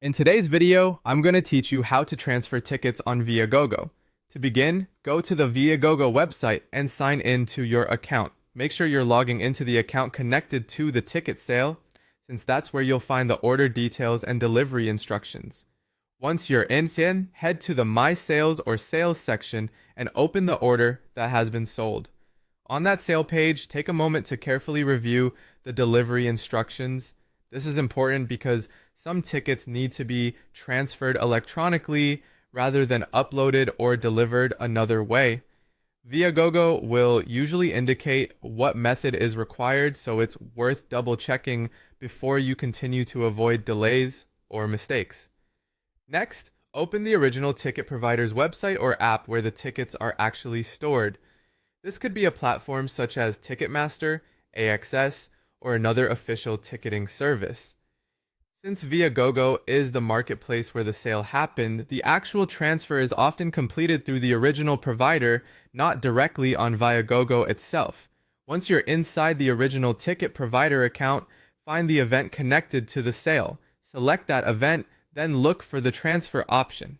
In today's video, I'm going to teach you how to transfer tickets on Viagogo. To begin, go to the Viagogo website and sign in to your account. Make sure you're logging into the account connected to the ticket sale, since that's where you'll find the order details and delivery instructions. Once you're in, head to the My Sales or Sales section and open the order that has been sold. On that sale page, take a moment to carefully review the delivery instructions. This is important because some tickets need to be transferred electronically rather than uploaded or delivered another way. Viagogo will usually indicate what method is required, so it's worth double checking before you continue to avoid delays or mistakes. Next, open the original ticket provider's website or app where the tickets are actually stored. This could be a platform such as Ticketmaster, AXS, or another official ticketing service. Since Viagogo is the marketplace where the sale happened, the actual transfer is often completed through the original provider, not directly on Viagogo itself. Once you're inside the original ticket provider account, find the event connected to the sale. Select that event, then look for the transfer option.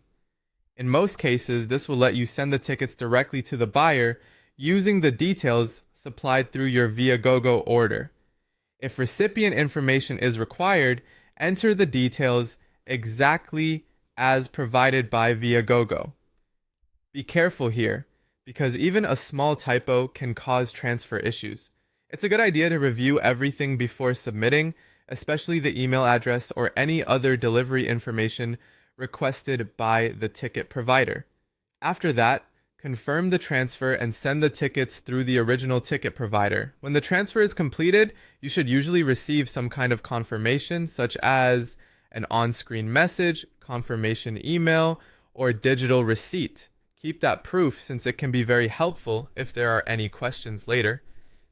In most cases, this will let you send the tickets directly to the buyer using the details supplied through your Viagogo order. If recipient information is required, enter the details exactly as provided by Viagogo. Be careful here, because even a small typo can cause transfer issues. It's a good idea to review everything before submitting, especially the email address or any other delivery information requested by the ticket provider. After that, confirm the transfer and send the tickets through the original ticket provider. When the transfer is completed, you should usually receive some kind of confirmation, such as an on-screen message, confirmation email, or digital receipt. Keep that proof since it can be very helpful if there are any questions later.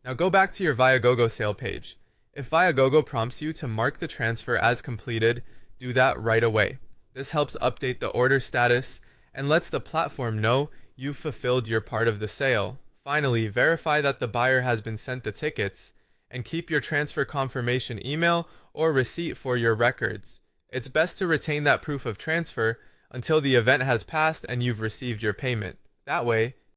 Now go back to your Viagogo sale page. If Viagogo prompts you to mark the transfer as completed, do that right away. This helps update the order status and lets the platform know you've fulfilled your part of the sale. Finally, verify that the buyer has been sent the tickets and keep your transfer confirmation email or receipt for your records. It's best to retain that proof of transfer until the event has passed and you've received your payment. That way,